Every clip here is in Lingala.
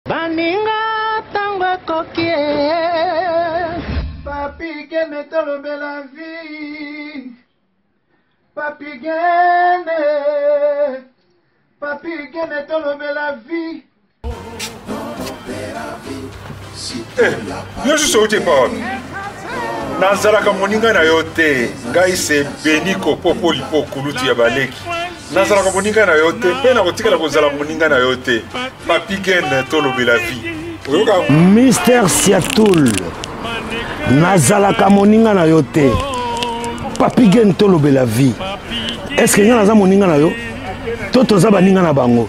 Baninga tango kokie Papi gene tolobe la vie Papi gene tolobe la vie Yo suis sauté par Nazalaka moninga na yote ngai se beniko popo lipo kuluti ya baleki Nazalaka moninga na yote pe na kotikala kozala moninga na yote Papi Gen tolobe la vie Mister Siatoul Nazalaka moninga na yote Papi Gen tolobe la vie. Est-ce que nga naza moninga na yo toza baninga na bango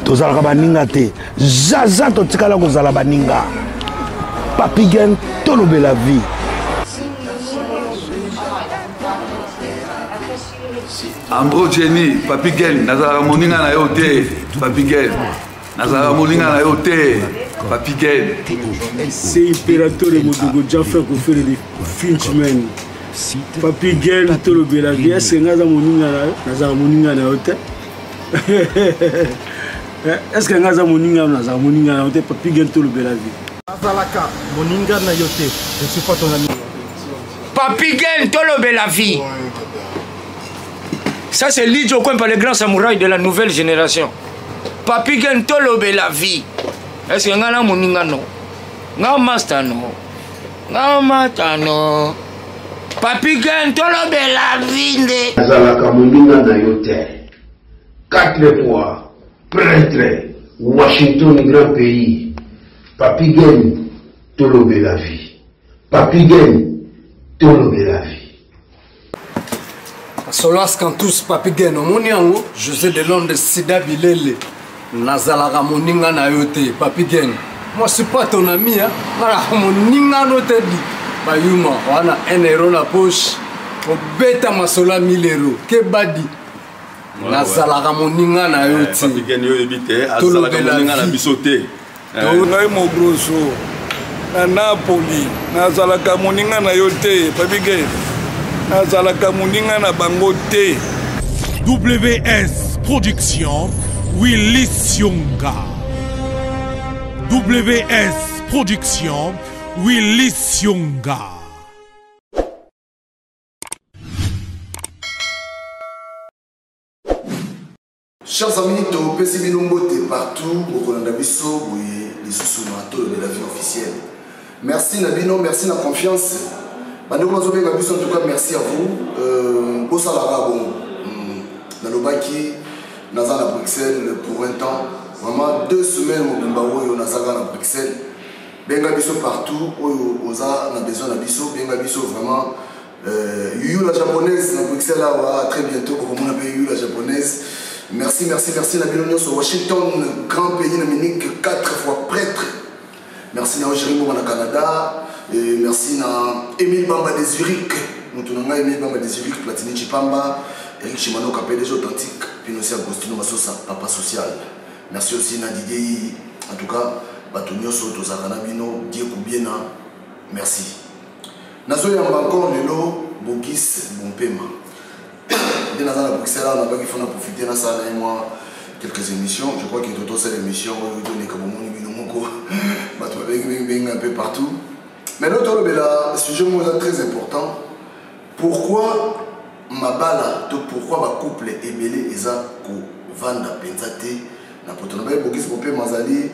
tozalaka baninga te zaza totikala kozala baninga Papi Gen tolobe la vie. Ambro Jenny, Papi Gen, nazala moninga na yote, Papi Gen. Nazala moninga na yote, Papi Gen. C'est impérateur de Modogo Jaffa qui fait des Finchman. Papi Gen, tolobe la vie. Est-ce que nazala moninga na yote? Est-ce que nazala moninga na yote? Papi Gen tolobe la vie. Nazalaka moninga na yote. Je suis pas ton ami. Papi Gen tolobe la vie. Ça c'est Lidjo Kwempa, le grand samouraï de la nouvelle génération. Papi Gen tolobe la vie. Est-ce que ngana moninga no? Nga master no. Nga mata no. Papi Gen tolobe la vie nde. Nazalaka moninga na yote. 4 fois prêtre Washington grand pays. Papi Gen tolobe la vie. Papi Gen tolobe la vie. Solas Kantous Papi Gen omoniango José de Londres Sida Bilele Nazalaka moninga na yote Papi Gen. Moi je suis pas ton ami hein. Voilà moninga no te di. Bayuma wana 1 euro na poche. Obeta masola 1000 euros. Ke badi. Nazalaka moninga na yote. Papi Gen yo ebite azalaka moninga na bisote. Ngai mo grosso. Na Napoli nazalaka moninga na yote Papi Gen. Nazalaka moninga na bango te. WS Production Willy Sionga. WS Production Willy Sionga. Chers amis, Topesi Bilombote partout, au Kolanda Bisso, les sous-sonatos de la vie officielle. Merci Nabino, merci la confiance. En tout cas, merci à vous. Au Salara, bon, dans le Baki, Nazar à Bruxelles pour un temps. Vraiment 2 semaines au Bimbawo, Nazar à Bruxelles. Benga Bisso partout, Oza, on a besoin de Bisso. Benga Bisso vraiment. Yuyu la japonaise, à Bruxelles, là, très bientôt, pour qu'on appelle Yuyu la japonaise. Merci, merci, merci. La Bilonia sur Washington, grand pays, Dominique, 4 fois prêtre. Merci à Jérémy au Canada. Et merci à Emile Bamba de Zurich. Nous tournons à Emile Bamba de Zurich, Platini Chipamba, Eric Chimano, KPDG authentique, puis aussi Agostino Massosa, Papa Social. Merci aussi à Didier. En tout cas, Batonio Soto Zakanabino, Dieu Koubiena. Merci. Nazo Yamba encore Lelo, Bogis, Bompema. Dès que nous sommes à Bruxelles, on a pas profiter de ça et moi quelques émissions. Je crois qu'il y a d'autres émissions où il un peu partout. Mais l'autre sujet très important. Pourquoi ma bala, pourquoi ma couple est belé et ça ko vanda pensate na potonabe bogis bopé mazali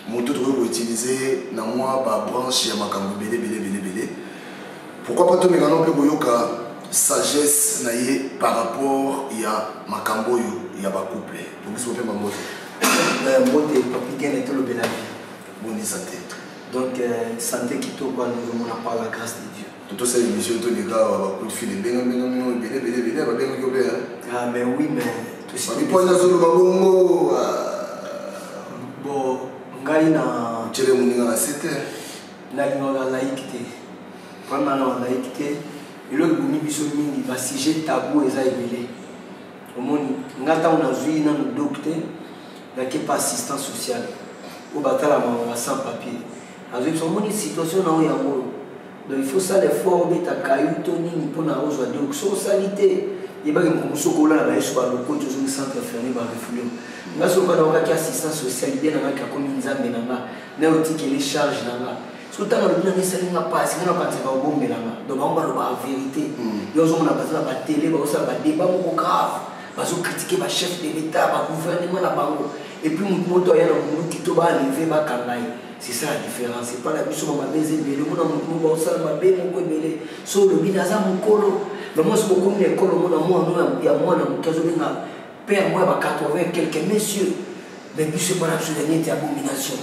moto to utiliser na moi ba branche ya makambo belé. Pourquoi pas to mengano pe boyoka sagesse naie par rapport à makambo yo ya ba couple bogis bopé mamoto. Mbote Papi Gen est le bénéfice. Bonne santé. Donc, santé qui te voit, nous n'avons pas la grâce de Dieu. Tout ça, l'émission, tous les gars, coup de fil, ah, mais oui, mais tout ça. Bon, Ngaïna. Tu es venu à la cité. La laïcité. Vraiment, la laïcité. Et le Bouni va sujet tabou et ça évelé. Au monde, Ngata, on a vu un docteur. Il n'y a pas assistance sociale. Au bataille, on a sans papier. Avec son situation, donc il faut ça l'effort, mais ta caillou, Tony, pour la rose, donc socialité. il va me sokola na yesu ba loko to zo centre fermé ba refugié nga sokola na ka assistance sociale bien na ka comme nzambe na nga na otiki les charges na nga so tanga lo bina nisali nga passe nga ka tsaka bombe na nga donc on va le ba vérité yo zo na bazala ba télé ba osa ba débat moko grave ba zo critiquer ba chef de l'état ba gouvernement na bango et puis moto ya na mutu to ba lever ba kanai. C'est ça la différence. C'est pas la mission de ma baiser, mais le monde a mon coup, ça m'a bien mon coup, mais sur le binaza mon colo. Mais moi, c'est beaucoup de l'école, mon amour, il y a moi, mon cas, père, moi, 80 quelques messieurs. Mais puis, c'est pas la souveraineté et abomination.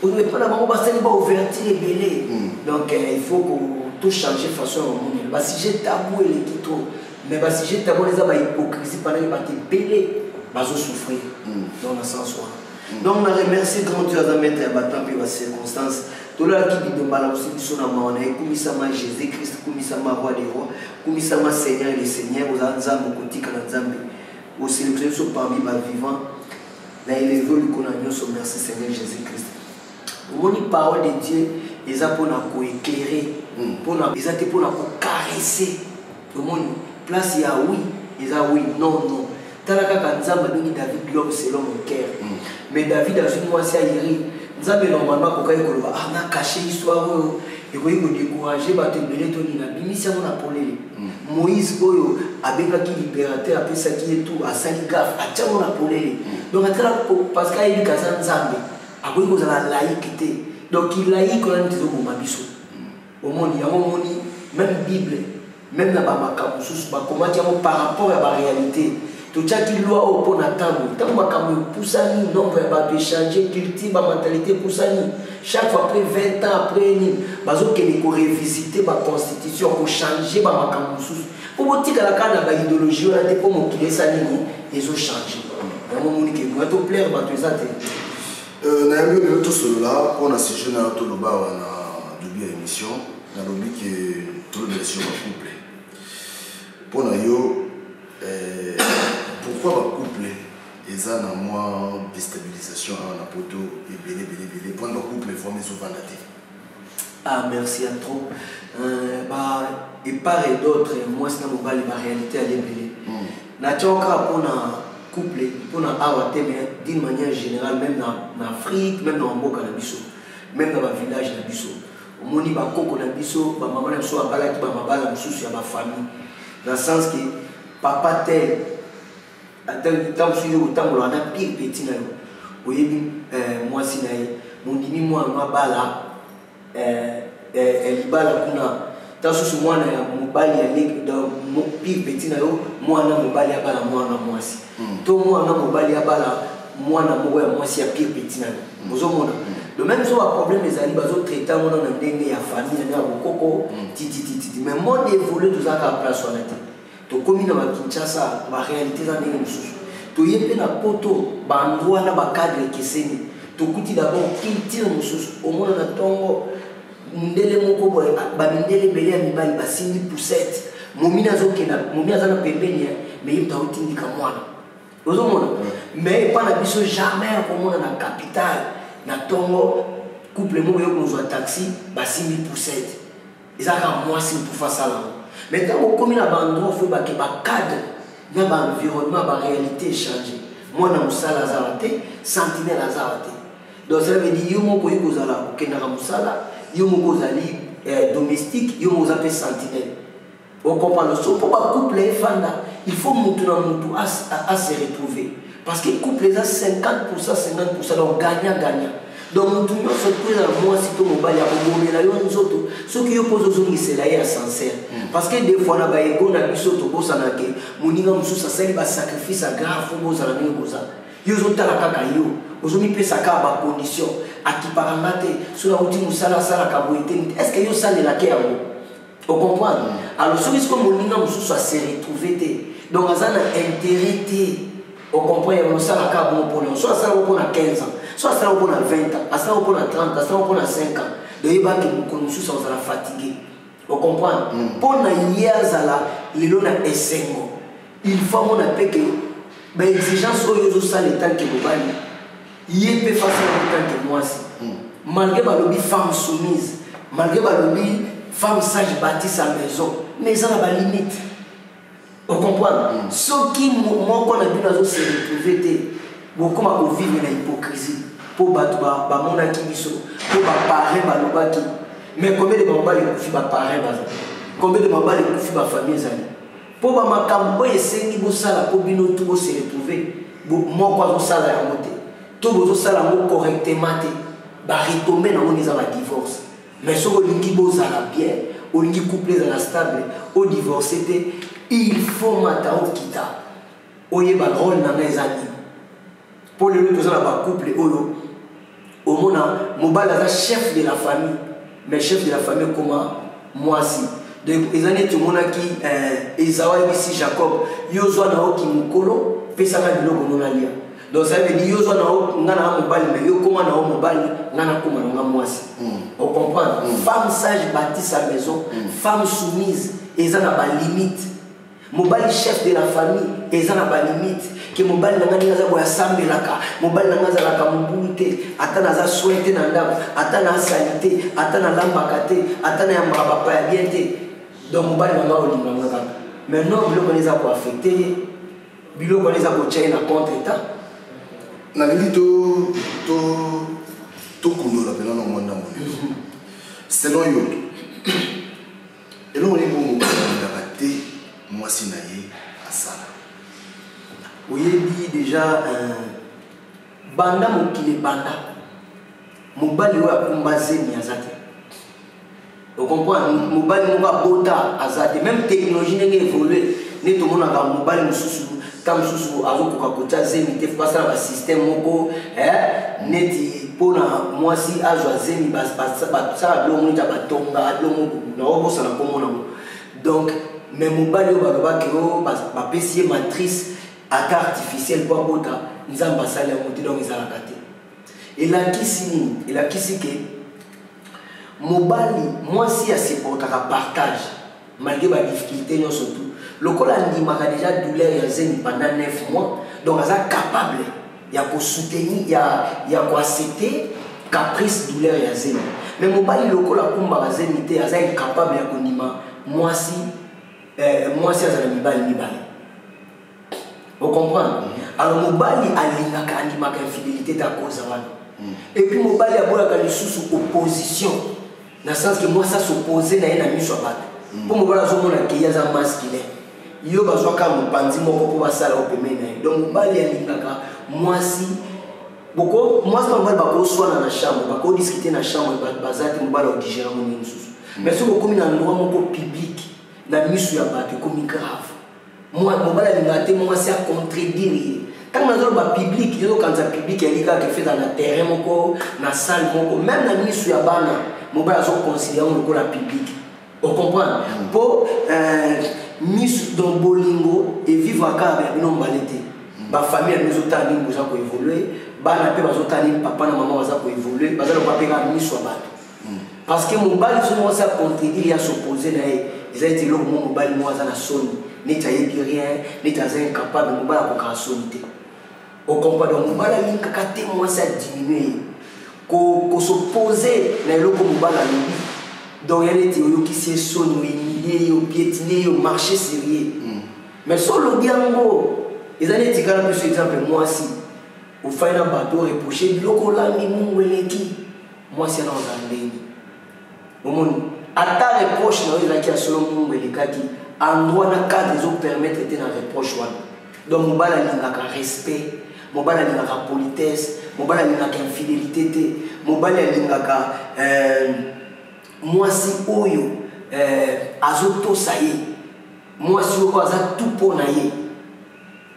On ne peut pas la pas ouverture et belé. Donc, il faut qu'on tout change de façon au monde. Si j'ai tabou et les quittons, mais si j'ai tabou, les hommes hypocrisie, pendant qu'ils battent belé, ils vont souffrir. Dans le sens où. Donc, on a remercié grand Dieu à mettre à battre les circonstances. Tout le qui dit de mal aussi, son amour, comme ça m'a Jésus-Christ, comme ça m'a roi des rois, comme ça m'a Seigneur et les seigneurs, aux Anzam, aux Kotika, aux Nzambe, aux célébrés parmi les vivants, dans les évolutions qu'on a mis sur merci Seigneur Jésus-Christ. Au moment parole de Dieu, ils ont pour nous éclairer, ils ont pour nous caresser. Au moment place, il y a oui, ils ont oui, non, non. Talaka Nzambe donne David globe selon mon cœur. Mais David a vu moi c'est Aïri. Nzambe normalement pour qu'il a caché l'histoire et qu'il a découragé ba te belé toni na bimisi mon apolé. Moïse oyo abeka ki libérateur après ça qui est tout à sali gaffe a tia mon apolé. Donc parce qu'il a eu Kazan Nzambe a ko ko la laïcité. Donc il laïque on a dit au mabiso. Au monde il y a même Bible même na ba makambo sous ba comment dire par rapport à la réalité. Tout ça qui loi au pont natambo, tant que poussani, nombre va changer, cultive la mentalité poussani. Chaque fois après 20 ans après, bazo que les révisiter ma constitution, pour changer ma makamoussous. Pour vous dire que la canne a idéologie, on a été pour mon qui les anime, ils ont changé. On a dit que moi tout plaire, ma tout ça. Naïmi de tout cela, on a ce jeune à tout le bas, on a doublé l'émission, on a oublié que tout le monde est sur un couple. Pour nous, pourquoi le couple ils ont un moins déstabilisation à poto et belé pour le couple formé souvent la tête. Ah merci à trop. Et part et d'autres moi c'est dans la réalité à l'ébélé. Nature pour un couple pour un awate mais d'une manière générale même en Afrique même dans Mboka na biso même dans le village na biso. Au moni ba koko na biso ba maman na biso abala ki ba mabala mususu ya ba famille dans le sens que papa tel tant que je autant on a pire petit là oui moi si mon dimi moi ma bala elle bala kuna tant que moi na mon bali ya dans mon pire petit là moi na mon bali ya bala moi na moi si to moi na mon bali ya bala moi na moi si ya pire petit là vous avez le même soit problème les ali bazo traiter on a ndenge ya famille na bokoko titi mais moi évoluer tout ça à place on a to komi na Kinshasa ma réalité za ndenge mususu to yepe na poto ba ndwa na ba cadre keseni to kuti d'abord culture mususu au monde na tongo ndele moko boy ba ndele belé ya mibali ba sindi poussette momina zokena momina za na pembeni mais yimta utindika mwana ozo mona mais pas na biso jamais ko mona na capitale na tongo couple mo yo ko taxi ba sindi poussette ezaka moi si pour faire ça là. Maintenant, comme il y a un endroit où il y a un cadre, il y a un environnement, la réalité changée. Moi, je suis un Lazarate, sentinelle Lazarate. Donc, ça veut dire que je suis un domestique, je suis un sentinelle. On comprend le son. Pour un couple, il faut à se retrouver. Parce que le couple est à 50%, 50%, donc gagnant-gagnant. Donc, tout le monde se trouve dans moi, si tout le monde est à l'autre, ce qui oppose aux autres, c'est là, sincère. Parce que des fois, on a des ego, on a des choses, on a des choses, ça a sacrifice grave, on a des choses. Ils ont la cacaille, ils ont mis des conditions, à qui paramate, sur la route, nous sala est-ce que vous savez la guerre? Vous comprenez? Alors, ce risque que nous soit se retrouver, donc, on a intérêt, vous comprenez? On a ça soit ça pour 15 ans. Soit ça pour 20 ans, ça pour 30 ans, ça pour 5 ans. De yeba que nous connaissons ça fatigué. Vous comprenez? Pour na yazala lelo na esengo. Il faut on appelle que ben exigence oyo zo ça le temps que vous bali. Yépe face à le temps que moi si. Malgré ma lobby femme soumise, malgré ma lobby femme sage bâtie sa maison, mais ça n'a pas limite. On comprend. Ce qui moi qu'on a vu dans se retrouver beaucoup à vivre dans l'hypocrisie pour battre mon akibiso pour parler balobaki mais combien de mamans les couffis parler combien de mamans les couffis famille zali pour ma cambo et sengi bosala pour bino tout se retrouver moi quoi sala ya moté tout bozo sala mo correctement te ba retomber dans mon divorce mais ce que lingi bozala bien au lingi couple dans la stable au divorcé il faut matao kita oye ba rôle na ngezani pour le tout ça ba couple oyo au mona mobala za chef de la famille mais chef de la famille comment moi si donc ils années tout mona qui Esawa ici Jacob yozwa na oki mukolo pesa na biloko nona lia donc ça veut dire yozwa na oki ngana mobali mais yo comment na mobali ngana kuma na moi si on comprend femme sage bâtit sa maison femme soumise ezana ba limite mobali chef de la famille ezana ba limite que mobali na ngani ngaza boya sambelaka mobali na ngaza la kamubulite atana za souhaiter na ndabo atana salite atana lambaka te atana ya mbaba ya bien te donc mobali na ngao linga ngaka mais non biloko les a ko affecter biloko les a ko chaina contre état na lingi to kundo la pena no mwanda mo selon yo eloko ni bongo na te moi sinaye asala oyebi déjà banda mokili banda mobali oyo akumba zemi aza te ocomprendre mobali moko abota aza te même technologie ndenge évolue nde tomonaka mobali mosusu ta mosusu azokoka kotia zemi te pasala basystème moko neti mpona mwasi azwa zemi basala biloko neti ya batonga biloko naobosana komonango donc mais mobali oyo balobaki oyo bapesi ye matrice ata artificielle pour bota nzamba sala yango te donc ezalaka te elakisi nini elakisi ke mobali mwasi asupportaka partage malgré badifficulté nyonso tu lokola andimaka déjà douleur ya zemi pendant 9 mois donc aza capable ya kosoutenir ya koaccepter caprice douleur ya zemi mais mobali lokola akumbaka zemi te aza incapable ya kondima mwasi azala mibali vous comprenez? Alors mobali alingaka andimaka infidélité ta cause wana et puis mobali abolaka lisusu opposition dans le sens que moi ça s'opposer na ye na miso bato pour mobali azomona ke yaza masculin yo bazwaka mopanzi moko po basala opemene na ye donc mobali alingaka mwasi boko mwasi na mobali bakoswana na chambre bakodiscuter na chambre baza te mobali odigéra moni mosusu mais soki okomi na endroit moko public na miso ya bato ekomi grave moi mobali alingaka te mwasi acontredire ye tant que dans le public, il y a un public qui fait dans le terrain, dans la salle, même dans le ministre de Bana, je vais considérer le public. Vous comprenez? Pour Miss dans Bolingo et vivre à Kabe, il y a une balité. Ma famille a des autres années qui ont évolué, Bana a des autres années, papa et maman ont évolué, parce que le papa a mis sur la batte. Parce que mon bal, ils ont contredire, il y a s'opposer, ils ont été là, mon bal, moi, dans la sonne. N'est-ce rien, n'est-ce incapable, mon bal a pas sonné. Au compagnon, on va la ligne kakate moi ça diminuer. Qu'on s'opposer na loko mobala lobi. Donc il y a des théories qui se sont humiliés, piétinés, marché sérieux. Mais sur le diango, les années tigala plus exemple moi si au final bateau reproché loko la mi mungweleki. Moi c'est dans un ndeni. Au monde ata reproche na qui a selon mungwelekaki endroit na cadre les autres permettre de na reproche wana. Donc mobala lingaka respect. Mobali alingaka politesse, mobali alingaka infidélité, mobali alingaka mwasi oyo azotosa ye, mwasi oyo aza tout pona ye.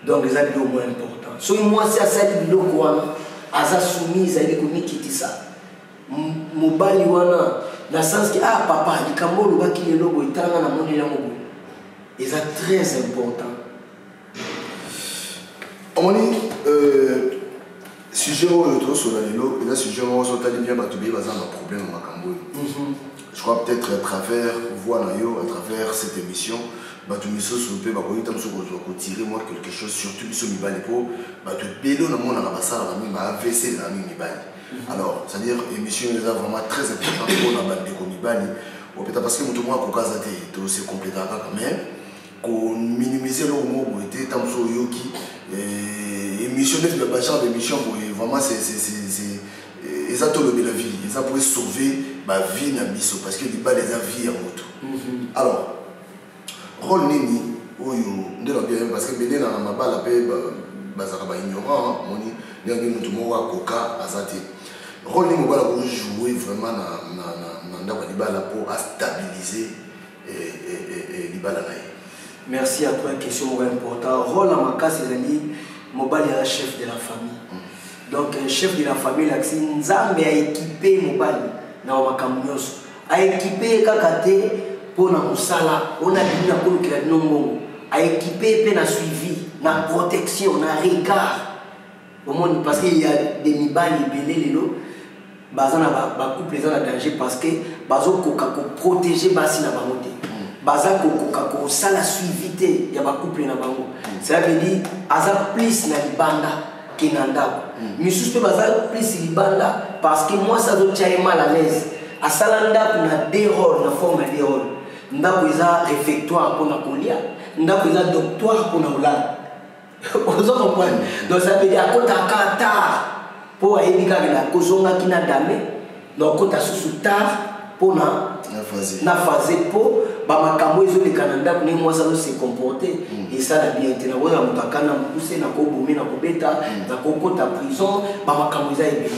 Donc eza biloko moins important. Soki mwasi asali biloko wana aza soumise ali komikitisa mobali wana na sens que ah papa likambo olobaki lelo boye tanga na moni yango boye eza très important. On dit sujet sur la vélo, et là sujet où on s'entend bien batubé bazar un problème au Macambo. Je crois peut-être à travers voir à travers cette émission, batumiso sur le bakoyi tam sur tirer moi quelque chose surtout sur mi bali pour batu bélo na mona na basala na mi ba AVC na mi bali. Alors, c'est-à-dire émission est vraiment très importante pour la bande de mi bali. Ou peut-être parce que tout le monde a kokazate, tout c'est complété mais qu'on minimise le mot pour être tant sur yoki émission de genre d'émission vraiment c'est ça tout le de la vie ça pourrait sauver ma vie na biso parce que les bas des avis à moto alors rôle nini oyo ndelo bien parce que bene na mabala pe bazaka ba ignorant moni ndenge mutu mo wa koka azati rôle nini mobala pour jouer vraiment na ndako libala pour stabiliser libala na. Merci à toi, question importante. Rôle à ma casse, c'est Mobali est chef de la famille. Donc, chef de la famille, Nzambe a équipé Mobali dans ma camions. A équipé Kakate pour na musala, on a dit na pour qu'il a non a équipé pe na suivi, na protection, na regard. Au monde parce qu'il y a des Mibali belé lelo, bazana ba couple les en danger parce que bazo ko protéger basi na bamote. Baza ko sala suivité ya ba couple na bango. Ça veut dire aza plus na libanda kinanda. Misus pe baza plus libanda parce que moi ça doit être mal à l'aise. Asalanda na deux rôles na forme de rôle. Ndako eza réfectoire pour na kolia, ndako eza doctoire pour na ulala. Vous comprenez? Donc ça veut dire à côté kata pour aibika na kozonga kina dame. Donc côté sous tard pour na phase pour bamakambo ezo le Canada pour moi ça doit se comporter et ça la bien été na wala mutakana mpuse na kobumi na kobeta na kokota prison bamakambo eza ebe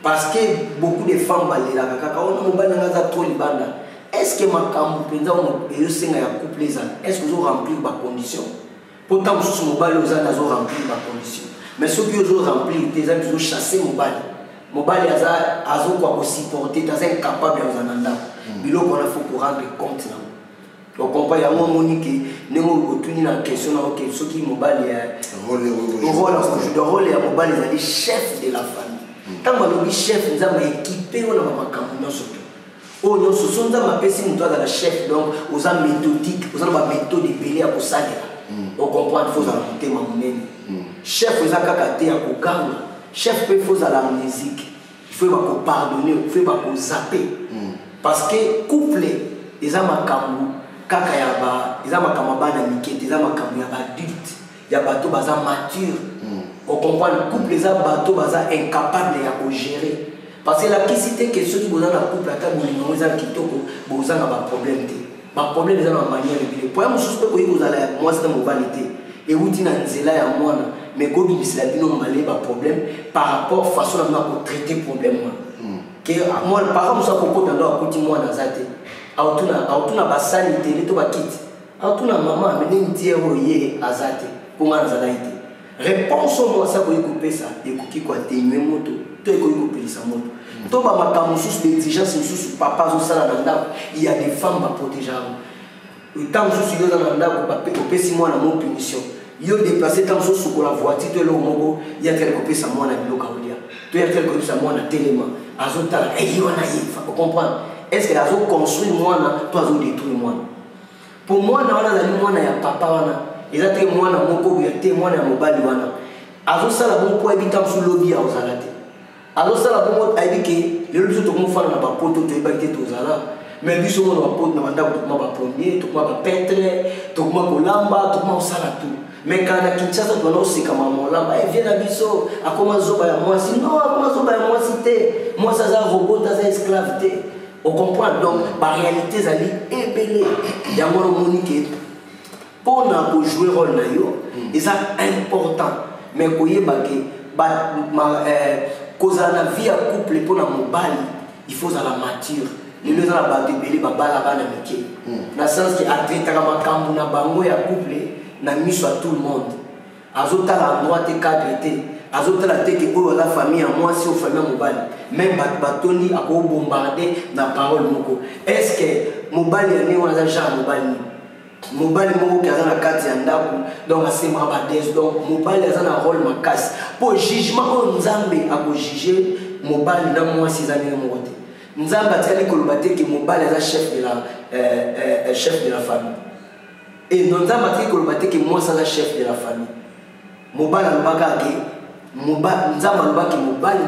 parce que beaucoup de femmes balela kaka on mobana ngaza trop libanda est-ce que makambo penza on ezo senga ya couple eza est-ce que vous remplir ba condition pourtant sous mobile oza nazo remplir ba condition mais ceux qui ont remplir des gens qui chasser mobile azo quoi supporter t'as incapable en zananda bilo qu'on a faut pour rendre compte là. Donc on va y avoir monique némo retourner la question là OK ceux qui mobile rôle ya mobile les chef de la famille. Tant que chef nous avons équipé on a ma campagne surtout. Oh non ce sont dans ma PC nous doit la chef donc aux a méthodique aux a ma méthode de belé à ça. On comprend il faut raconter ma monnaie. Chef aux a kakate à kokanga. Chef peut faut à la musique. Il faut pas pardonner, il faut pas zapper. Parce que couple ils ont makambu kaka yaba ils ont makambu bana mikete ils ont makambu yaba adulte yaba bateau baza mature on comprend le couple ils ont bateau baza incapable de gérer parce que la question que ceux qui sont dans la couple à table ils ont kitoko ils ont un problème ils ont une manière de vivre pour moi je suis pas vous allez moi c'est mon vanité et vous dites na nzela ya mwana mais gobi bisila bino malé ba problème par rapport façon à traiter problème moi par exemple ça beaucoup dans côté moi dans zate autuna basani télé to bakiti autuna maman mais ni tiero yé azate pour moi dans zate réponse moi ça ko couper ça et qui quoi témoin moto to ko couper ça moto to ba makamu sous d'exigence sous papa zo sala nanda il y a des femmes à protéger le temps sous yo dans nanda ko ba pesi moi na mon punition yo déplacer tant sous ko la voiture to le mongo il y a quelque couper ça moi na biloka olia to y a quelque couper ça moi na téléma azotala eyona yifa vous comprenez est-ce que azo construire mwana to azo détruire mwana pour moi na wana zali mwana ya papa wana ezate mwana moko ya te mwana ya mobali wana azo sala bon po ebita sur lobby ya ozalate azo sala bon ayibike le biso to mo fana na ba poto to ebite to zala mais biso mo na ba poto na banda to ma ba premier to ma ba peintre to ma kolamba to ma sala tout. Mais quand la Kinshasa doit aussi comme un là, elle vient à Bisso, à comment zoba ya moi si non, à comment zoba ya moi cité, moi ça un robot, ça esclavité. On comprend donc, la réalité ça dit ébélé. Il y a mon monique pour na jouer rôle na yo, et ça important. Mais koye bake ma cause la vie à couple pour na mobile, il faut à la mature. Les deux ans la bébé ba bala bana mike. Na sens que a traiter ma kambu na bango ya couple na miso à tout le monde. Azota la droite cadre té. Azota la té que pour la famille à moi si au famille mobile. Même batoni a ko bombarder na parole moko. Est-ce que mobile ni on a déjà mobile ni. Mobile moko qui a na carte ya ndako donc assez mabades donc mobile a na rôle makas. Pour jugement on nzambe a ko juger mobile na moi 6 années moté. Nzambe a tali ko lobate que mobile a chef de la famille. Et nous avons dit que moi, c'est le chef de la famille. Mobile nous avons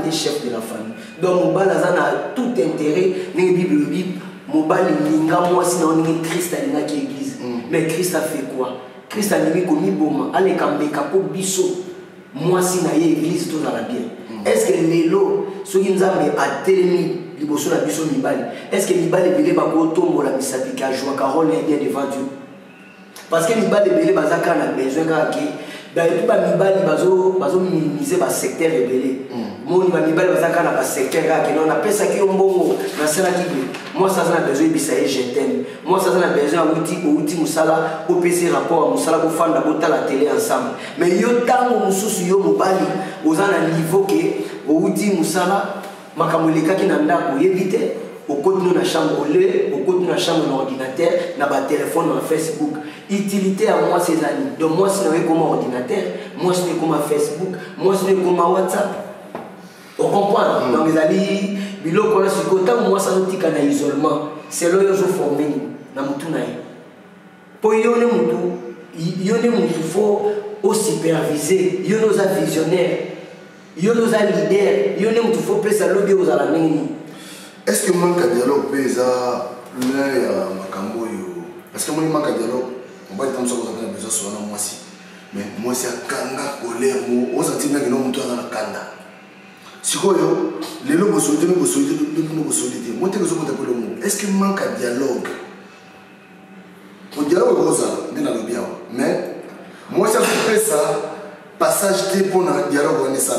dit chef de la famille. Donc, Mobile a tout intérêt. Bible, Mobile, moi, sinon, on est Christ à l'église. Mais Christ a fait quoi? Christ a mis comme Boma, allez Kambeka pour Bisso, moi si na église tout dans la bien. Est-ce que les lots, ceux qui nous ont atteint Liboso la Bisso Mibali, est-ce que Mibali Bele Bako tombe la Misapika, joie Carole est bien devant Dieu? Parce que Mibali Bele Bazaka a besoin de tout Mibali Bazo minimiser le secteur rebellé. Moi, Mibali Bazaka a secteur qui on appelle ça qui est un bon moi, ça a besoin de ça, je t'aime. Moi, ça a besoin d'outil Moussala, au PC rapport à Moussala, pour faire la télé ensemble. Mais il y a tant de choses qui ont un niveau qui outil Moussala, Makamoleka qui n'a pas éviter. Au côté de la chambre au lait, au côté de la chambre de l'ordinateur, dans le téléphone, dans Facebook. Utilité à moi, ces amis. Donc, moi, c'est comme un ordinateur, moi, c'est comme un Facebook, moi, c'est comme un WhatsApp. On comprend. Donc, les amis, moi, ça nous dit qu'il y a un isolement. C'est là que je suis formé. Pour y aller, il faut superviser. Il y a des visionnaires, il y a des leaders, il y a des faut plus à l'objet aux alamines. Est-ce que manque de dialogue pèse l'un à Makambo? Parce que moi, il manque de dialogue. On va être comme ça, on a besoin de soi, moi aussi. Mais moi, c'est un kanga colère. On s'en tient que nous sommes dans la kanda. Si vous voyez, les lobes sont solides, nous sommes solides. Moi, je suis est-ce qu'il manque de dialogue? Le dialogue est ça, bien. Mais moi, ça fait ça, passage de pour le dialogue, on est ça.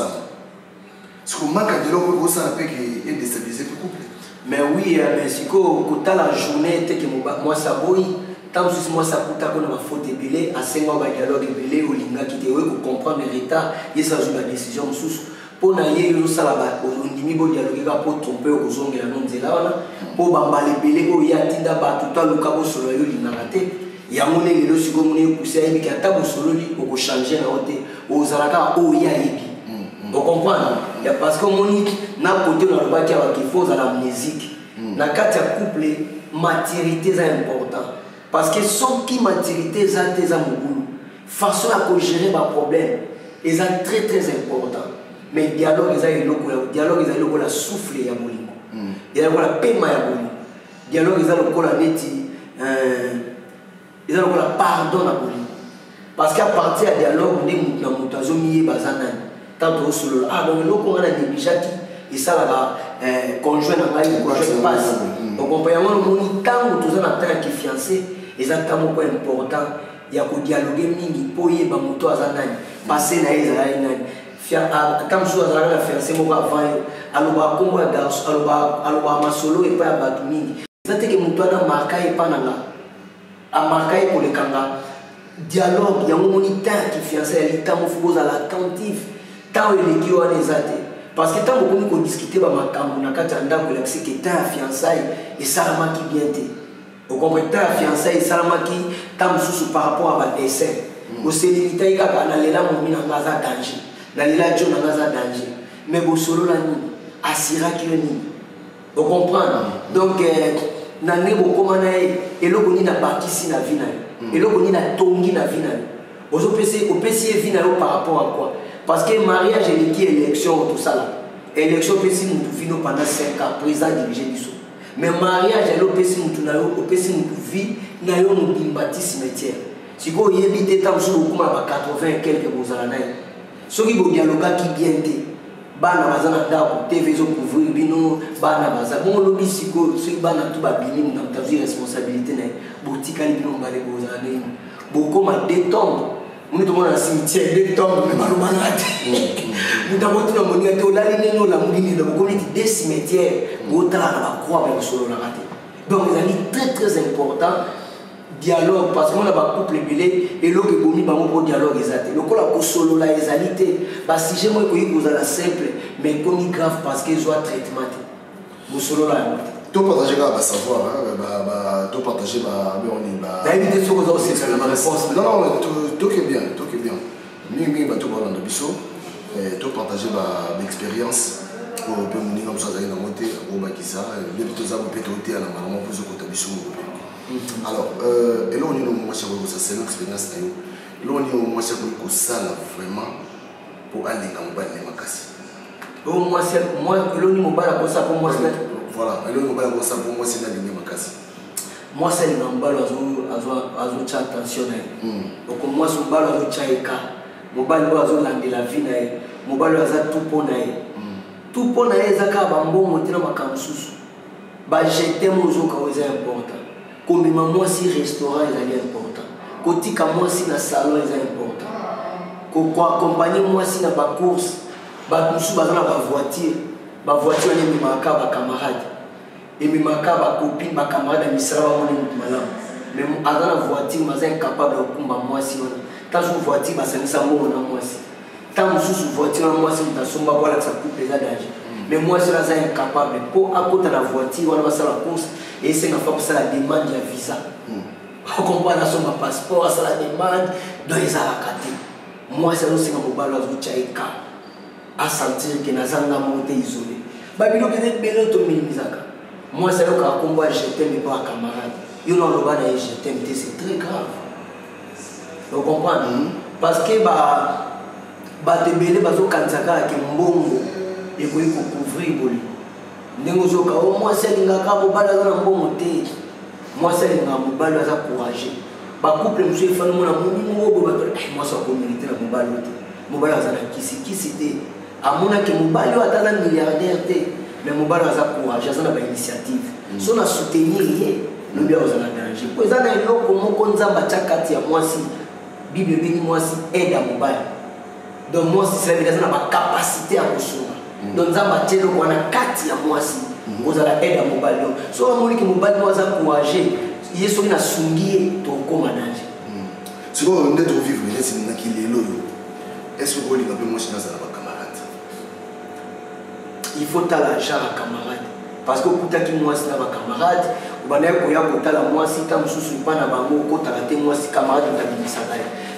Parce que manque de dialogue, on est déstabilisé le couple. Mais oui, mais si tu as la journée, moi ça boy, tant que moi ça coûte qu'on a faute belé, à 5 mois de dialogue belé, ou l'inga qui te pour comprendre le retard, il s'agit de la décision sous. Pour n'aller au salaba, au niveau dialogue, pour tromper aux ongles à non zélana, pour bambaler belé, pour y atteindre tout à l'occasion sur le l'inarate. Il y a mon élo si comme on est poussé à y a table sur le lit pour changer la haute, aux alaka, au yaïbi. Vous comprenez? Parce que mon n'a côté dans le bas qui faut à la musique. Dans le couple, maturité est important. Parce que ceux qui maturité est façon à gérer ma problème, est très très important. Mais le dialogue est le souffle ya bolingo. Dialogue la paiement ya bolingo. Dialogue est le neti est le pardon ya bolingo. Parce qu'à partir du dialogue, on a mutazo mié bazana. Tant solo ah donc le on a négligé et ça là conjoint dans la conjoint passe. Donc on peut y avoir mon temps où tous en attend qui fiancé exactement quoi important. Il y a que dialoguer mingi pour y ba muto azanani passer na Israël nani fia comme so azala la fiancé mo ba avant aloba kombo ya garçon aloba masolo et pas ba mingi. Ça te que muto na marka et pas na a marka pour le kanga dialogue il y a mon temps qui fiancé il temps faut à l'attentif. Tant les gens ont parce que tant qu'on discute ba makambo na kati ndako la que ta fiançailles et salama qui bien té au comprendre ta fiançailles et salama qui tam sous par rapport à dessin au célébrité ka na lela mo mina ngaza danger na lela jo na ngaza danger mais bo solo la ni asira qui ni au comprendre donc na nebo komana et loko ni na bakisi na vie na et loko ni na tongi na vie na au PC vie na par rapport à quoi? Parce que mariage et l'équipe élection, tout ça là. Élection, si nous vivons pendant 5 ans, président dirigé du saut. Mais mariage et l'OPC, nous vie, nous bâti cimetière. Si vous avez habité tant sur le 80 et quelques bozalana. Ceux qui ont dialogué qui bien été. Bana bazana d'abord, TV zo couvrir bino, bana bazana. Bon lobby siko, ceux bana tout babini, nous avons une responsabilité né. Boutique ali bino balé bozalana. Beaucoup m'a détendre. Nous avons un cimetière de tombes, mais nous avons des cimetières où on a croix avec le donc c'est très très important dialogue parce qu'on a un couple belé et l'autre est pour dialogue exact. Le coup la solo la exalité parce que j'ai moi que la simple mais comme grave parce qu'ils ont traitement. Vous solo là. Tout partager va savoir tout partager va éviter ce que vous avez c'est la réponse. Non tout est bien ni va tout voir dans le biseau tout partager l'expérience pour peu munir comme ça dans la montée au bakisa les petits arbres pétotés à la maman pour ce côté biseau. Alors et là on est au moins ça c'est l'expérience là on est au moins ça pour ça vraiment pour aller dans le les makasi. Bon moi c'est moi le niveau bas pour ça pour moi voilà, alors on va voir ça pour moi c'est la ligne makasi. moi c'est le mbalo azo cha attention na donc moi son mbalo azo cha eka mobali azo landela vie na ye mobali aza tout pour na ye tout pour na ye zaka bambongo tina makamsusu ba jeter mozoka oza important comme moi si restaurant est important kotika moi si na salon est important ko accompagner moi si na ba course ba musu ba na ba voiture ni maka ba camarade et mi maka ba copine ba camarade misra ba moni malam mais azana voiture maza incapable de kumba moi si on ta sou voiture ba sanisa mo na moi si ta musu voiture na moi si mutasomba kwa la sa coupe za danger mais moi je suis incapable pour accoter la voiture on va faire la course et c'est une fois que ça la demande de visa on comprend la somme passeport ça la demande donc ils a racaté moi c'est aussi mon balo à chaika à sentir que nazanga monter isolé babilo que être belle to minimizaka moi c'est le cas combat je t'aime pas camarade you know le bas je t'aime c'est très grave on comprend parce que ba te belé bazo kanzaka ke mbongo et pour couvrir boli nengozoka au moins c'est ngaka mobala na mbongo te moi c'est ngaka mobala za courage ba couple monsieur fa mo na mo bo ba moi ça ko militer na mobala te mobala za kisi te amona ke mobala atala milliardaire te mais mobala za courage za na ba initiative so na soutenir ye no bia za na danger po za na eloko moko nzamba chakati ya mwasi bible bini mwasi aide à mobala donc moi c'est ça veut dire na capacité à ressourcer donc nzamba telo kwana kati ya mwasi ozala aide à mobali so amoni ki mobali mwaza courage yeso na sungie to koma danger siko nde to vivre nesi na kilelo est-ce que vous voulez que moi je naza ba camarade il faut tala genre camarade parce que kutaki mwasi na ba camarade ubanaye ko ya kotala mwasi ta mususu pana bango ko tala te mwasi camarade ndabisaka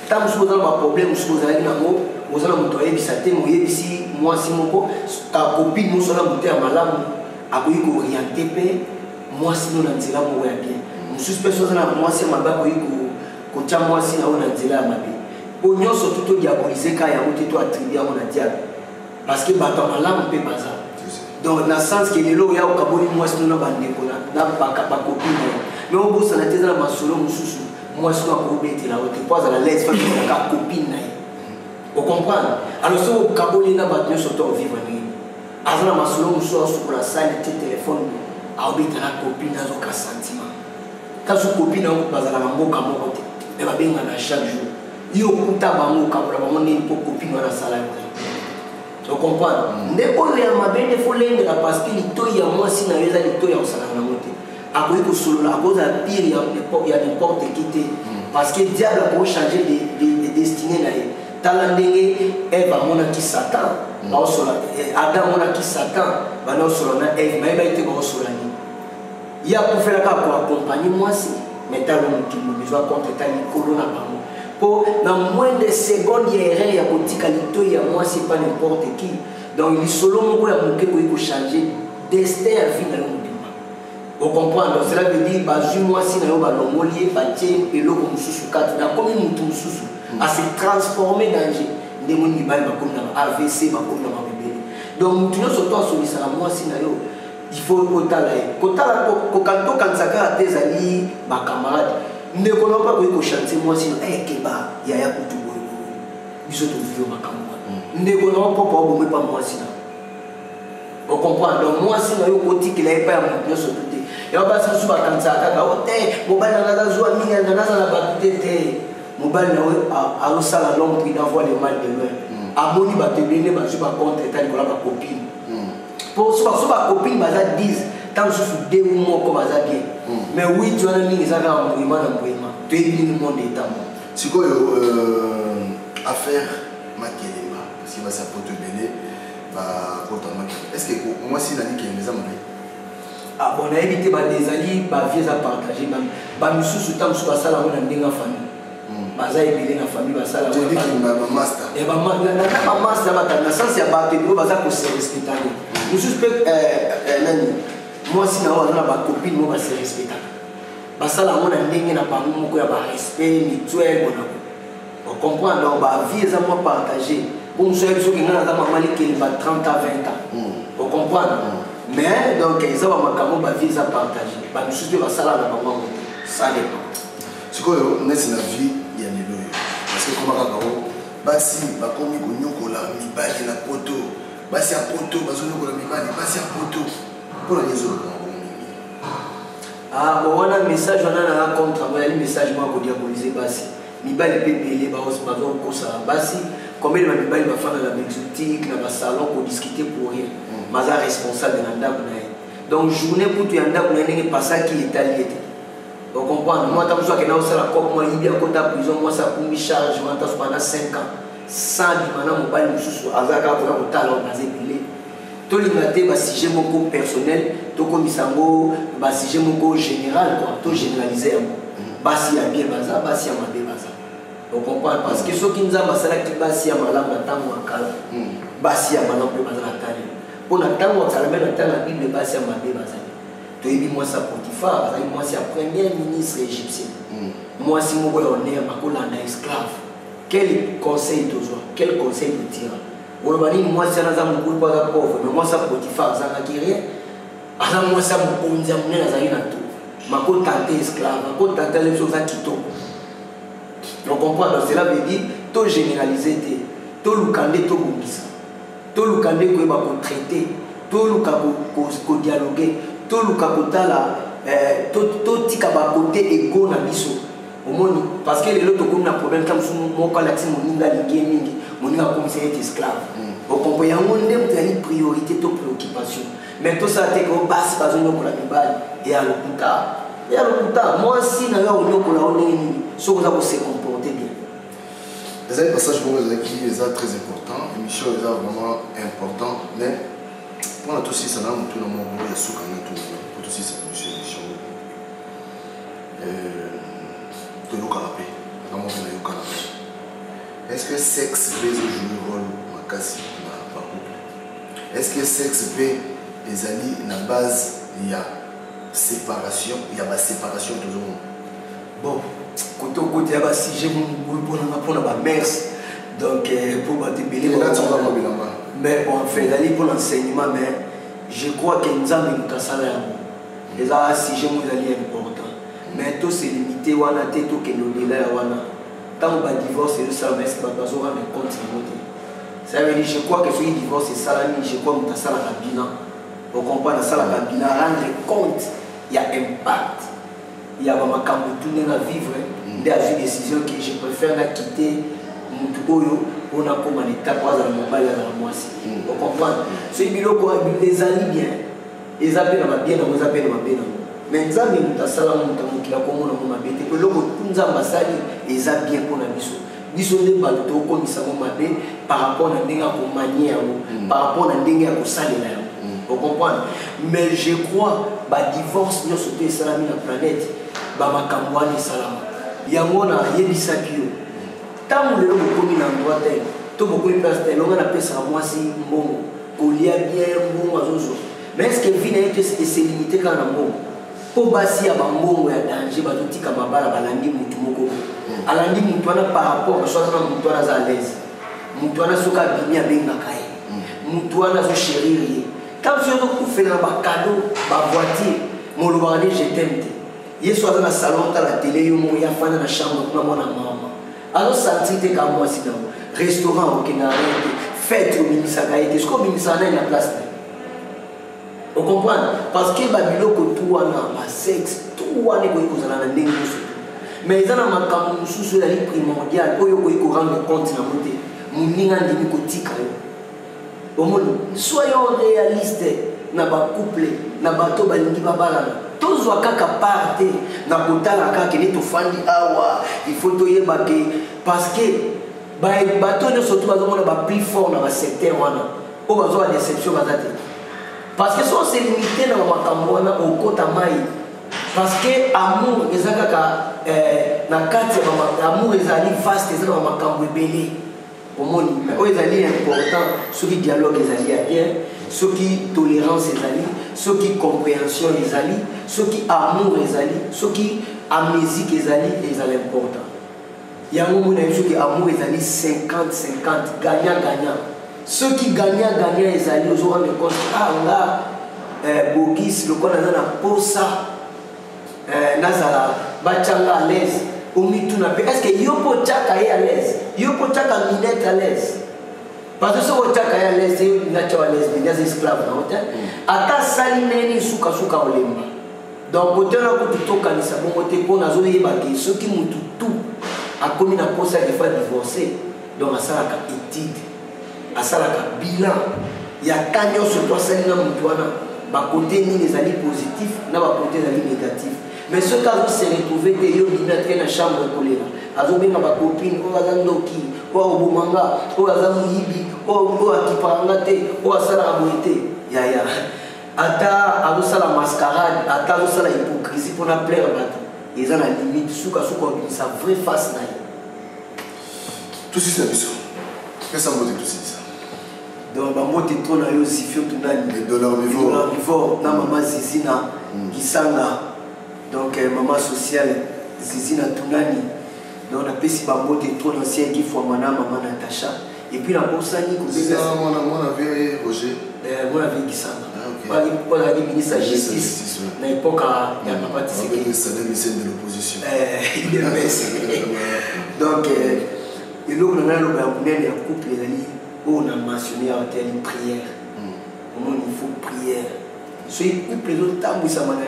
ta mususu na ba problème mususu za na mo ozala muto ayebisa te moyebisi mwasi moko ta copine mosola muto ya malamu akoyi ko orienté pe mwasi no na nzela moko ya bien mususu pe soza na mwasi mabe akoyi ko tia mwasi na ona nzela ya mabe po nyonso tuto diaboliser ka ya moto to attribuer on a diable parce que bato malamu pe baza donc na sens que lelo ya okaboli mwasi no na bandeko na ba copine mais on bosse na teza na masolo mususu mwasi no akobeti la ote po za la laisse fa ka copine na vous comprenez? Alors si vous avez un peu sur ton vivre, vous avez un peu sur la salle de téléphone, vous avez une copine, vous avez un sentiment. Quand vous avez une copine, vous avez un peu de vous avez chaque jour. Vous avez un peu de copine dans la salle. Vous comprenez? Vous avez un peu de parce que les moi si vous avez un peu de après que solo à cause de pire il y a n'importe qui parce que diable a changer de destinée là talandenge Eva mona ki Satan ba sola Adam mona ki Satan ba no sola na Eve ba ite ba sola ni ya pour faire ka pour accompagner moi si mais talon qui nous besoin contre tali corona ba mo pour dans moins de secondes erreur ya kotika lito ya moi c'est pas n'importe qui donc il solo moko ya moke ko changer destin ya vie na mo. Vous comprenez? Donc cela veut dire que moi si na yo ba longolier ba tie eloko mususu kati na comme mutu mususu à se transformer dans des moni ba comme na AVC ba comme na bébé. Donc tu nous surtout sur ça moi si na yo il faut kotala ko kanto kansaka tezali ba camarade ndeko no pa ko chanter moi si keba ya kutu boy biso to vivre ma camarade ndeko no pa bo me pa moi si na. Vous comprenez? Donc moi si na yo koti qu'il est pas mon bien surtout et on va se souba kansaka ka ote mobile na na zwa minga na na ba tete mobile na a osala long prix d'envoi les mal de main amoni ba te bene ba su ba contre tali ko la ba copine pour so ba copine ba za 10 tant sous deux mois ko ba za bien mais oui tu as mingi za ka mouvement na mouvement tu es le monde état siko affaire makelema parce que ba sa poto bene ba poto makelema est-ce que moi si na dit que les amis ah bon on a évité des alliés ba vieux à partager ba mususu tam su ba sala na ndinga famille baza ebele na famille ba sala ba master et ba master ba na sens ya ba te baza ko se respecter mususu pe nani moi si na wana ba copine mo ba se respecter ba sala na ndinga na ba moko ya ba respect mutuel bona on comprend donc ba vieux à moi partager pour nous ceux qui ngana za mama li ba 30 à 20 ans on comprend mais donc ils ont ma camo ba visa partager ba mususu ba sala na bango ça dépend. Ce que nest la vie, il y a des lois. Parce que comme on basi bakomi konyokola mibali na poto basi ya poto bazonyokola mibali basi ya poto pour la liaison ah bon on a un message on a un contre moi le message moi ko diaboliser basi mibali pe belé ba os bazo ko sa basi combien de mibali ba fana la exotique na ba salon ko discuter pour rien maza responsable na ndako na donc journée pour tu anda ko ndenge passa qui est allié on comprend moi tant que na osala comme moi il y a côté prison moi ça pour me charge moi tant pendant 5 ans sans dimana mobile mususu azaka pour la tala on azé belé to limate ba sujet moko personnel to komisango ba sujet moko général quoi to généraliser basi ya bien baza basi ya mabe baza on comprend parce que ceux qui nous a basala ki basi ya malamu na tango akala basi ya malamu pe baza na tali pour na tango akala mais na tango bible basi ya mabe baza to yebi moi ça Potiphar azali moi c'est premier ministre égyptien moi si moko ya honneur bakolanda esclave quel conseil tozo quel conseil te tira olobani moi c'est naza mokulu pas pauvre mais moi ça Potiphar azanga ki rien azanga moi ça mokonzi ya munene azali na tout mako tante esclave mako tante les choses à kitoko on comprend donc cela veut dire to généraliser to lukande to bongisa to lukande ko ba ko traiter to luka ko dialoguer to luka ko tala to tika ba côté ego na biso omoni parce que les autres comme na problème comme sous moko la ti moninga lingi moninga comme c'est esclave on comprend ya monde une priorité to préoccupation mais tout ça te ko bas pas on ko la bibali et à l'hôpital moi si na yo on ko la on ni so ko se comporter bien les autres passages pour les qui est très important émission est vraiment important mais pour tout ça na mutu na mo ya suka na tout pour tout ça émission de nous canapé comment on est au canapé est-ce que sexe peut jouer un rôle ma casse na couple est-ce que sexe peut les alliés na base il y a séparation il y a la séparation tout le monde bon côté il y a si j'ai mon pour la mère donc pour battre belé mais on fait d'aller pour l'enseignement mais je crois que nous avons une salaire les si j'ai mon allié important mais tout c'est limité wana te to que nous là wana tant ba divorce et ça mais c'est pas besoin de compte ça veut dire je crois que ce divorce c'est ça je crois que ça la bilan on comprend ça la bilan rendre compte il y a impact il y a vraiment quand vous tournez la vivre des décisions que je préfère la quitter mutuboyo pour na comme en état pour la mobile dans moi aussi on comprend c'est biloko les alliés bien ils appellent ma bien on appelle ma bien mais nzambe mutasala mutamukila komona mona bete pe loko tunza basali eza bien pour na biso biso nde bato ko misango mabe par rapport na ndenge ko manière par rapport na ndenge ko salela on comprend mais je crois ba divorce nyo sote salami na planète ba makambwani salama yango na yebisaki yo tango lelo komi na droite to bokomi place te longa na pesa moi si mbongo kolia bien mbongo azozo mais est-ce que vina ete c'est limité quand na mbongo po basi ya bambongo ya danger bazotika mabala balandi mutu moko alandi mutu wana par rapport à soit na mutu wana za à l'aise mutu wana soka bini abengaka ye mutu wana zo chérir ye tant que zo kufela ba cadeau ba voiture molobaka ne je t'aime te yesu aza na salon ta la télé yo mo ya fana na chambre kuna mwana mama azo sentir te ka moi si dans restaurant okena fête au ministère ye est-ce que ministère na place on comprend parce que babiloko tout wana ba sexe tout wana ko ikozala na ndenge musu mais ezana makambo mususu ya primordial oyo ko rendre compte na moté muninga ndimi ko tika yo omoni soyons réalistes na ba couple na bato balingi babalana tozwa kaka parte na kotala kaka ne to fandi awa il faut to yeba ke parce que bato nyonso to bazomona ba plus fort na ba secteur wana o bazwa déception bazate parce que si on s'est limité dans le au côté maï parce que amour les akaka na kati amour les ali vaste les dans makambo belé au monde mais les ali important ceux qui dialogue les ali bien ceux qui tolérance les ali ceux qui compréhension les ali ceux qui amour les ali ceux qui amnésie les ali les ali important il y a un moment où ceux qui amour les ali 50-50 gagnant ceux qui gagnent les alliés aux gens de compte ah là Bogis le qu'on a dans la posa nazala bachanga à l'aise omituna pe est-ce que yo po chaka ya à l'aise yo po chaka minette à l'aise parce que ce que chaka ya à l'aise c'est naturel à l'aise mais des esclaves non ata sali neni suka olemba donc côté na ko tutoka ni sa bongo te pona zo yeba ke ceux qui mutu tout a commis na posa de fois divorcé donc asala ka étude asala ka bilan ya tanyo sur toi sali na mutu wana ba côté ni les alliés positifs na ba côté les alliés négatifs mais ce cas où se retrouver te yo bina te na chambre colère azo benga ba copine o azandoki o obomanga o azamuyibi o akipanga te o asala aboité ya ata azosala mascarade ata azosala hypocrisie mpona plaire bato eza na limite suka sa vraie face na ye tosisi na biso pesa mbote tosisa donc bambote to na yo zifio tunani dollar na mama zizina kisanga donc mama sociale zizina tunani donc napesi bambote to na ancien gifwama na mama Natacha et puis la bosani kuzisa mwana vie Roger mwana vie kisanga pour la ministre de la Justice, à l'époque, il n'y a pas de de l'opposition. Il est baissé. Donc, il y a un couple, on a mentionné une prière. Il faut prière. Si il couple, les autres,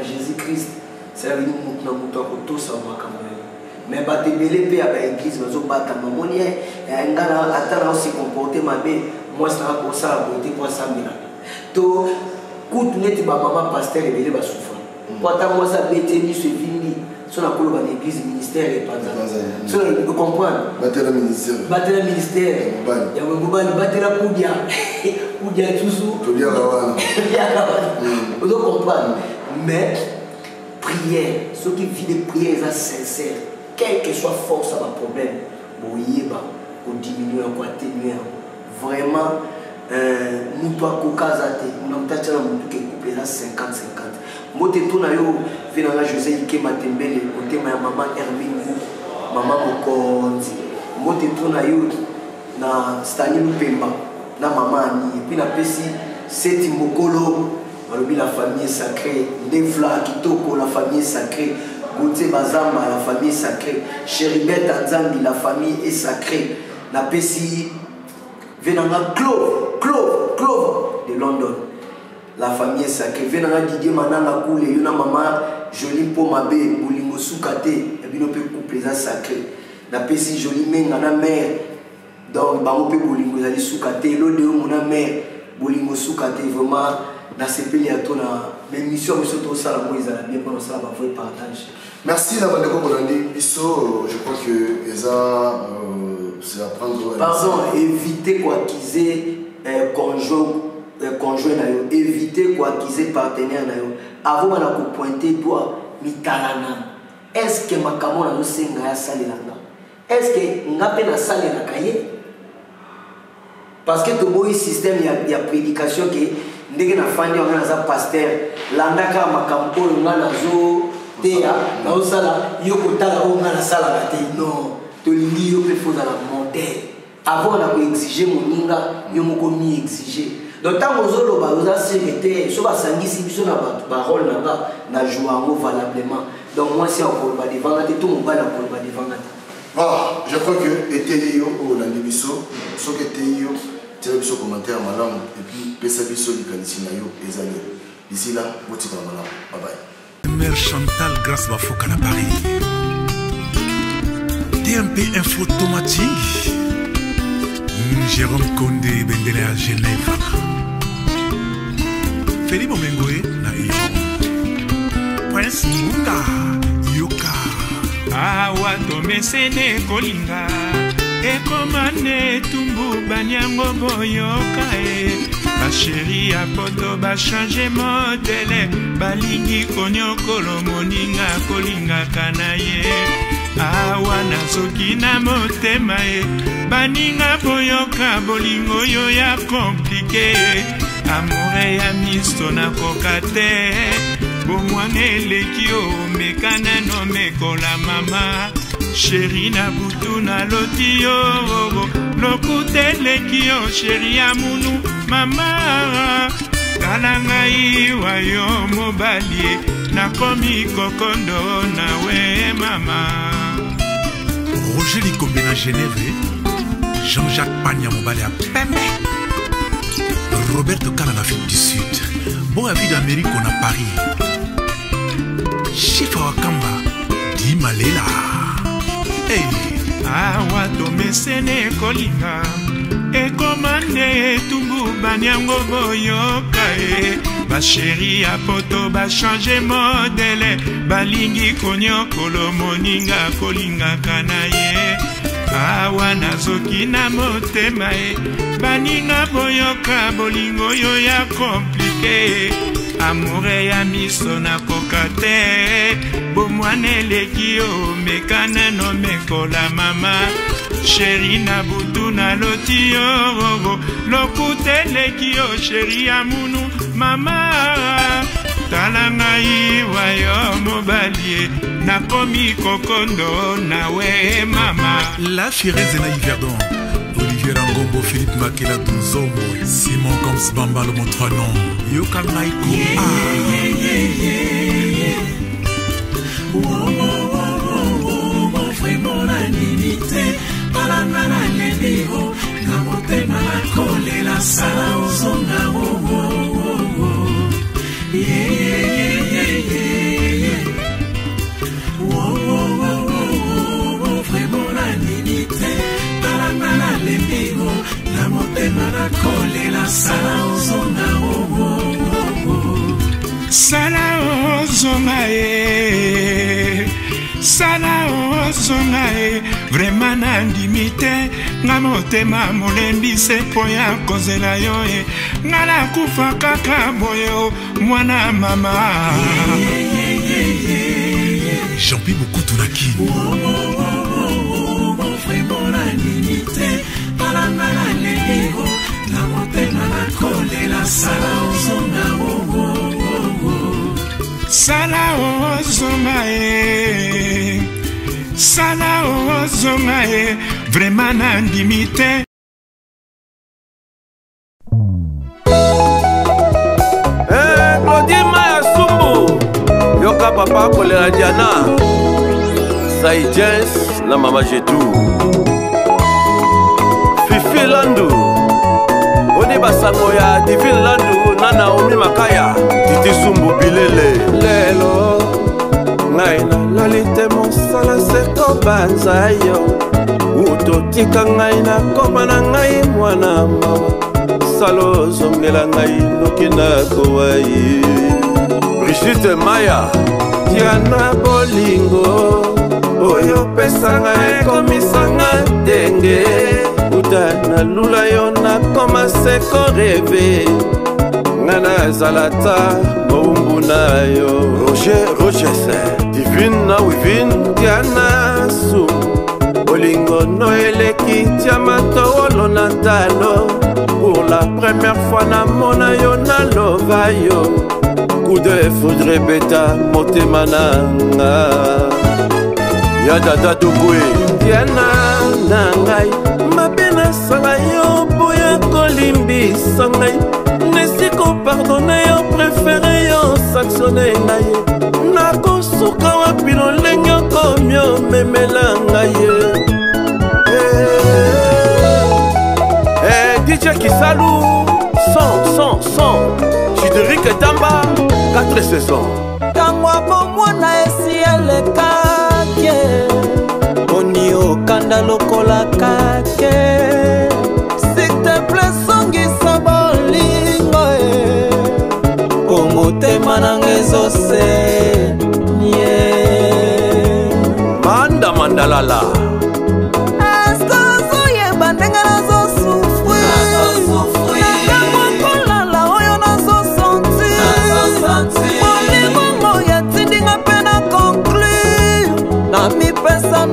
Jésus-Christ, c'est la vie de nous, mais bah te belé pe avec l'église mais au bata maman y a un gars attend aussi comporter ma bé moi ça pour ça beauté pour ça mira to coup net ba maman pasteur et belé ba souffre pourtant moi ça bêté ni ce vini sur la couleur de l'église ministère et pas ça sur le comprendre battre le ministère ya ngobani battre la poudia toujours poudia la vous comprendre mais prière ceux qui vivent des prières sincères quelle que soit force à ma problème, bon yeba, pour diminuer, pour atténuer, vraiment, nous doit caucasate, nous n'avons pas de couple là 50-50. Moi te tourne à yo, venant José Ike Matembele, côté ma maman Hermine, maman Mokonzi. Moi te tourne à yo, na Stani Lupemba, na maman Annie, et puis na Pessi, Seti Mokolo, la famille sacrée, Devla Kitoko, la famille sacrée. Gauthier Bazamba, la famille sacrée. Chéribet Anzambi, la famille est sacrée. Na Pessi, Venanga Clove de London, la famille est sacrée. Venanga Didier Mananga Koule, Yuna Mama, Jolie Pomabe, Bolingo Soukate, et bien on peut couper les sacrés. Na Pessi, Jolie Mengana mère, donc Bamope Bolingo Zali Soukate, l'autre de Mona mère, Bolingo Soukate, vraiment, dans ces pays à ton l'émission, surtout ça, la Moïse, bien pendant ça, va faire partage. Merci la Bandeko Bolandi. Bisso, je crois que Eza, c'est à prendre. Pardon, éviter quoi qu'ils aient conjoint, éviter quoi qu'ils aient partenaire. Avant de pointer doigt, mitalana. Est-ce que ma camona nous s'engage à saler là-dedans? Est-ce que n'a pas na saler na cahier? Parce que tout le système, il y a prédication qui ndenge na fandi on a pasteur landaka makampo ngana zo tea na osala yoko tala o ngana sala te non to lingi yo pe foza la modèle avant na ko exiger moninga yo moko mi exiger donc tant ozolo ba oza secrétaire so ba sangisi biso na ba rôle na jouer en valablement donc moi c'est encore ba devant te tout mon ba na ko ba devant voilà je crois que était yo o la biso so que était yo tirez vos commentaires malam et puis pesa biso likanisi na yo ezali d'ici là botika malam bye bye. Mère Chantal grâce Bafoka à Paris. DMP info automatique. Jérôme Condé Bendele à Genève. Felipe Omengoé na Iran. Prince Munga Yoka. Awa tomesene kolinga. Ekomane tumbu banyango boyoka basheri ya poto bachange modele balingi konyokolo moninga kolingaka na ye awa nazoki na motema ye baninga boyoka bolingo yo ya komplike amore ya misto nakoka te bomwana eleki o mekana no mekola mama chéri na butu na loti yo lokute leki yo chéri ya munu mama tala ngai wa yo mobali nakomi kokondo nawe mama. Roger Likombe na Genève, Jean-Jacques Pagna Mobale à Pembe, Roberto Kala en Afrique du Sud, bon avis d'Amérique on a Paris, Chifa Wakamba, Di Malela. Hey. Awa tomesene kolinga ekomande tumbu banyango boyoka e basheri ya poto bachange modele balingi konyokolo moninga kolingaka na ye awa nazoki na motema e baninga boyoka bolingo yo ya komplike amore ya miso na kokate bomwane leki o mekane no mekola mama sheri na butu na loti yo lokute leki o sheri ya munu mama tala ngai wayo mobalie nakomi kokondo nawe mama. La Fireze na Yverdon, Olivier Rangombo, Philippe Makela Dunzombo, Simon Goms Bamba le Montranon, Yoka Maiko. Vraiment la limité, palana la lebiro, kamote malakole la sala ozonga vraiment la limité, palana la lebiro, kamote malakole la sala ozonga sala ozonga sala ozonga vraiment nandimi te nga motema molembi se po ya kozela yo nga nakufa kaka boye mwana mama. Jean-Pi Mokutu Nakini vraiment nandimi te palanga la lebiro nga motema nakolela sala ozonga sala ozonga sala ozonga vraiment nandimi te. Claudie Maya Sumbu yoka papa kolera Diana Saïdjens la mama Jetou Fifi Landu Oni basango ya Divine Landu na Naomi Makaya Titi Sumbu Bilele lelo ngai na lalite mosala seko banza yo utotika ngai na koma na ngai mwana mama salo zongela ngai noki na kowai Brigitte Maya Diana bolingo oyo pesanga ekomisanga ndenge uta na lula yo na koma seko reve ngana zalata moumbu na yo Roger Divine na Wivine Diana Su Olingo no eleki tiamatowolo na talo pour la première fois na mona yo na lova yo coup de foudre beta motema nanga ya dada dubwe Diana na ngai mabena sala yo boya kolimbisa ngai nesiko pardonne yo préféré yo sanctionne ngai nakosuka wapi lolenge okomio memela ngai DJ Kisalou 100 Chideric Tamba 4 saisons Tangwa bomwana esi elekake Oni okanda lokola kake S'il te plaît songisa bolingo Omotema nangezo se nye Manda mandalala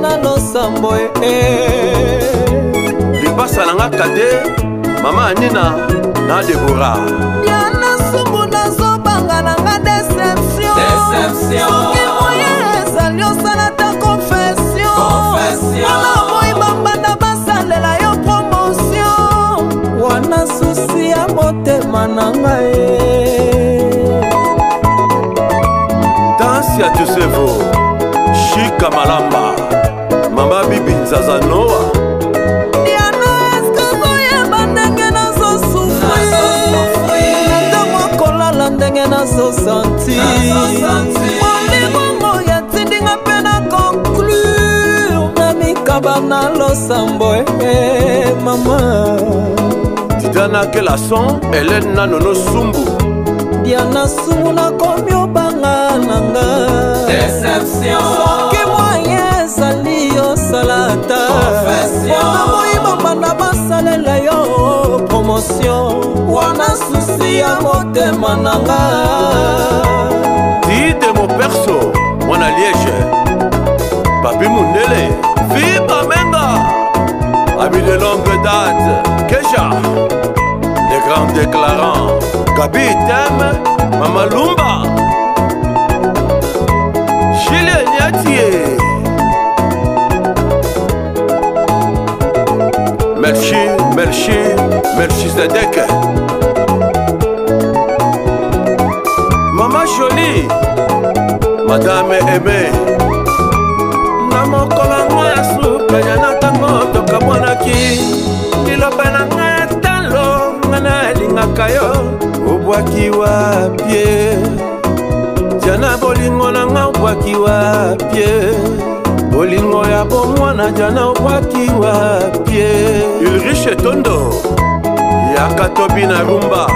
na losambo libasa nanga kade mama Nina na Deborah yana subu nazobanga nanga deception soki moye ezali osala ta confession wana boyi bambanda basalela yo promotion wana susi ya motema nanga Patricia Josevo, Chika Malamba, Mama Bibi Nzazanoa. Diana eskazo yeba ndenge nazo sufri Ndemo kolala ndenge nazo santi Oligongo ya tindinga pena conclure Na mikaba na losambo mama Diana Kelason, Hélène Nanono Sumbu. Diana Sumbu na komi obanga nanga Déception Soki moyen ezali yosalata Wana moyiba banda basalela yo promotion Wana susi ya motema nanga Dide mon perso, Mwana Liège, Papi Mundele, Viva Menga, Ami de longue date, Kesha, les grands déclarants, Gabi Tem, Mama Lumba, Julien Niatier, Merci Zedek, Mama Jolie, Madame Aimé, Namokolanga ya suka ya natango toka mwanaki Nilope na nga ya talo nga na lingaka yo Obwaki wapye Jana bolingo na nga obwaki wapye Bolingo ya bomwana jana obwaki wapye Ulrich Tondo Yakatobi na rumba